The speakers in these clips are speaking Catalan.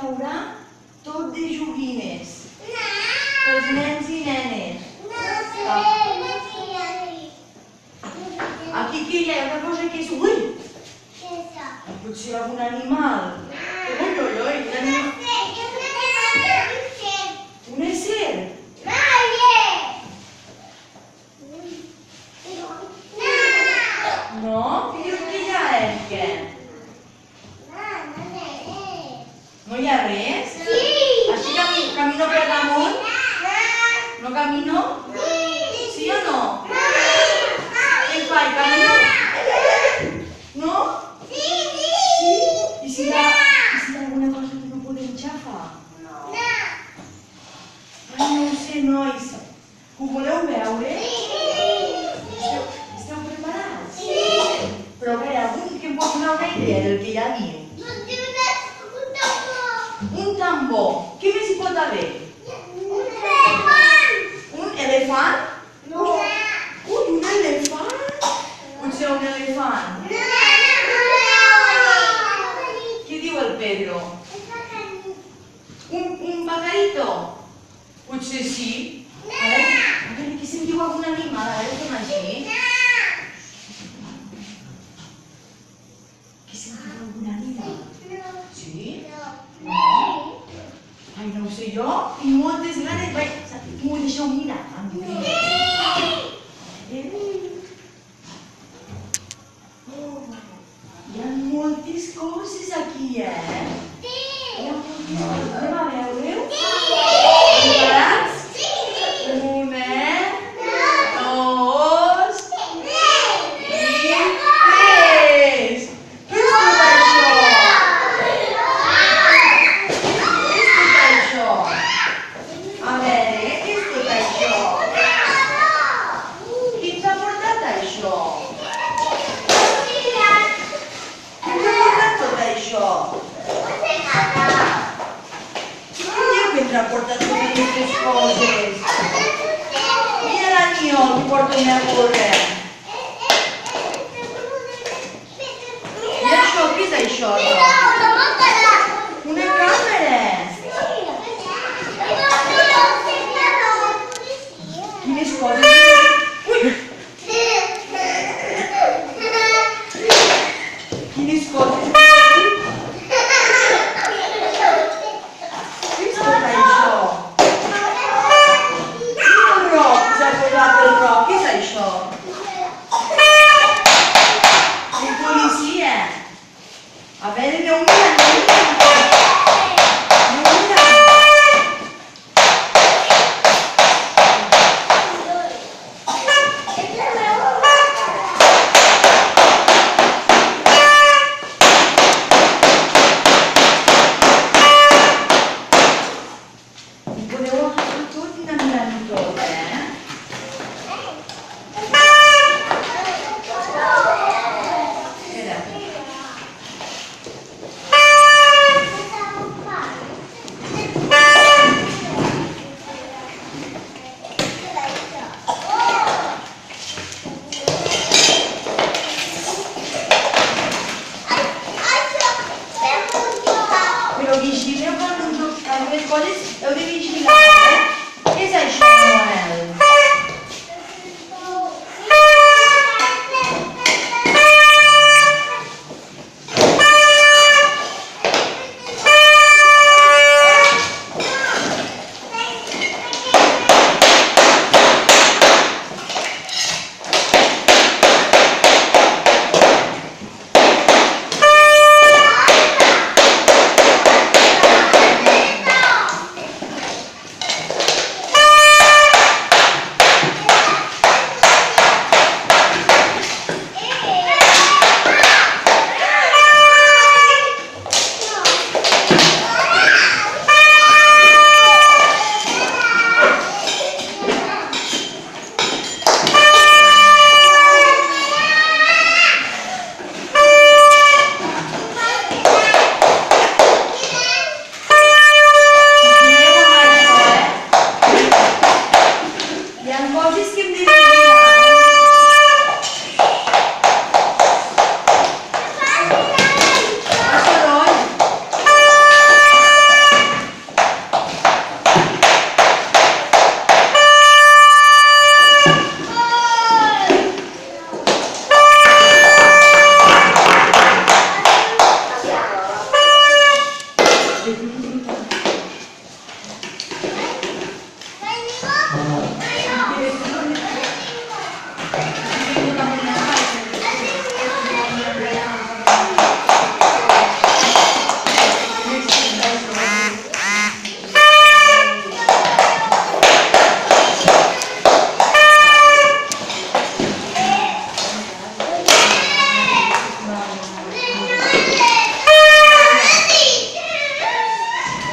haurà tot de joguines. Els nens i nenes. Aquí què hi ha? Una cosa que és... Ui! Potser algun animal. Ui, ui, ui, un animal. Un ésser? No? Què dius que hi ha, Erika? No hi ha res? Així camino per damunt? No camino? Sí o no? Què fa? Camino? No? Sí? I si hi ha alguna cosa que no podem xafar? Ai, no ho sé, nois. Ho voleu veure? Esteu preparats? Però a veure, algú que em pot donar una idea del que hi ha dins? Un tambor. Què més hi pot haver? Un elefant? Ui, un elefant? Potser un elefant. Què diu el Pedro? Un pajarito? Potser sí. A veure, que se'm diu algun animal, a veure com així. Que se'm diu algun animal? Sí? No? Ai, no ho sé jo. Tinc moltes ganes. M'ho deixeu mirar. Hi ha moltes coses aquí, Hi ha moltes coses. Anem a veure-ho? Preparats? Una, dos i tres. Què és tot això? A veure, què és tot això? Qui ens ha portat això? Qui ens ha portat tot això? Qui diu que ens ha portat totes aquestes coses? Mira l'Aniol que porta una gorra. I això, què és això? Una càmera. Quines coses? Ui! Quines coses? Què és tot això? El roc, s'ha posat el roc. Què és això? Un policia. A veure, no mira, no mira. No mira. Podeu agafar tot i anar mirant tot, Espera. Però vigileu quan algunes coses heu de vigilar, Què és això, Noel?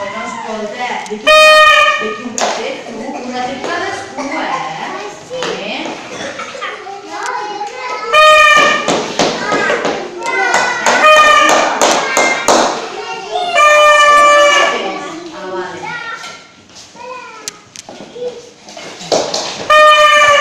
Bueno, escolta, de quin plat ets tu? Un ratet cadascú,